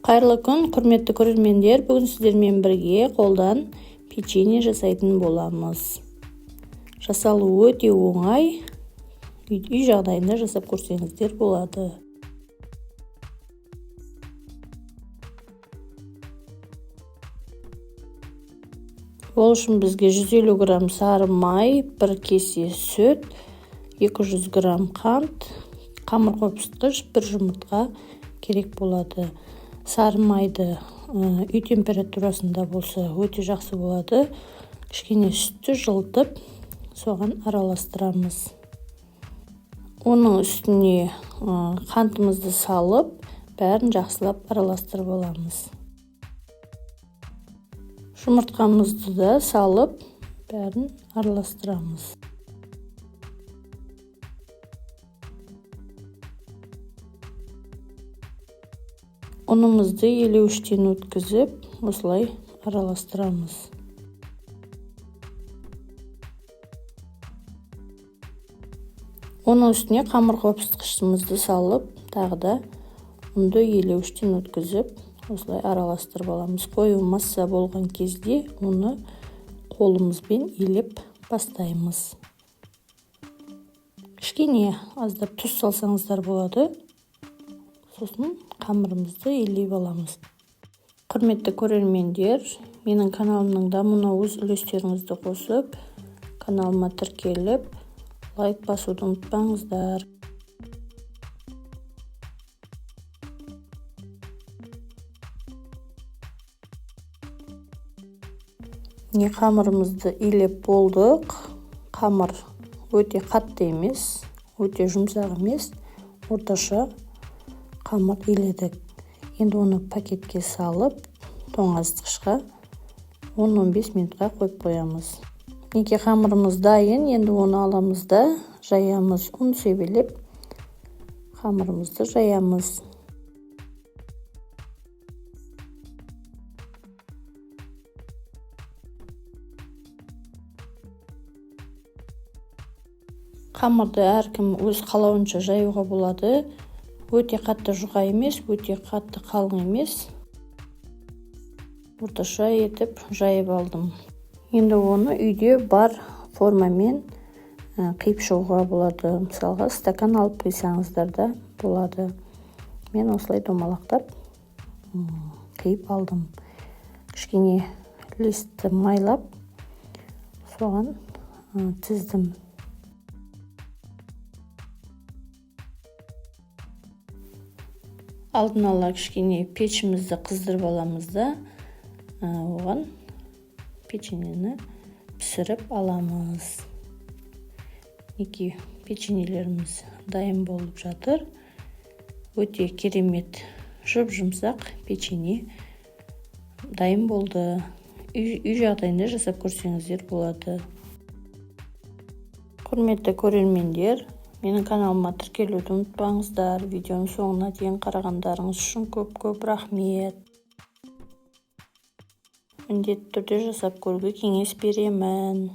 Қайырлы күн, құрметті көрермендер. Бүгін сіздермен бірге қолдан печенье жасайтын боламыз. Жасалуы өте оңай. Үй жағдайында жасап көрсеңіздер болады. Ол үшін бізге 150 грамм сары май, 1 кесе сүт, 200 грамм қант, қамыр қопсытқыш, 1 жұмыртқа керек болады. Сары майды үй температурасында болса өте жақсы болады. Кішкене сүтті жылытып, соған араластырамыз. Оның үстіне қантымызды салып, бәрін жақсылап араластырып аламыз. Жұмыртқамызды да салып, бәрін араластырамыз. Ұнымызды елеуіштен өткізіп, осылай араластырамыз. Оның үстіне қамыр қопсытқышымызды салып, тағы да ұнды елеуіштен өткізіп, осылай араластырып аламыз. Қою масса болған кезде оны қолымызбен елеп бастаймыз. Кішкене аздап тұз салсаңыздар болады. Сосын қамырымызды елей аламыз. Құрметті көрермендер, менің каналымның дамуына өз үлестеріңізді қосып, каналыма тіркеліп, лайк басуды ұмытпаңыздар. Қамырымызды елеп болдық. Қамыр өте қатты емес, өте жұмсақ емес, орташа қамыр еледік. Енді оны пакетке салып, тоңазытқышқа 10-15 минутқа қойып қоямыз. Қамырымыз дайын, енді оны аламыз да жаямыз. Ұн себелеп, қамырымызды жаямыз. Қамырды әркім өз қалауынша жаюға болады. Өте қатты жұқа емес, өте қатты қалың емес. Орташа етіп жайып алдым. Енді оны үйде бар формамен қиып шығуға болады. Мысалға, стакан алып қисаңыздар да болады. Мен осылай домалақтап қиып алдым. Кішкене листті майлап, соған тіздім. Алдын ала кішкене пешімізді қыздырып аламыз да, оған печеньені пісіріп аламыз. Печеньелеріміз дайын болып жатыр. Өте керемет жұп-жұмсақ печенье дайын болды. Үй жағдайында жасап көрсеңіздер болады. Құрметті көрермендер, менің каналыма тіркелуді ұмытпаңыздар. Видеоның соңына дейін қарағандарыңыз үшін көп рахмет. Міндетті түрде жасап көруге кеңес беремін.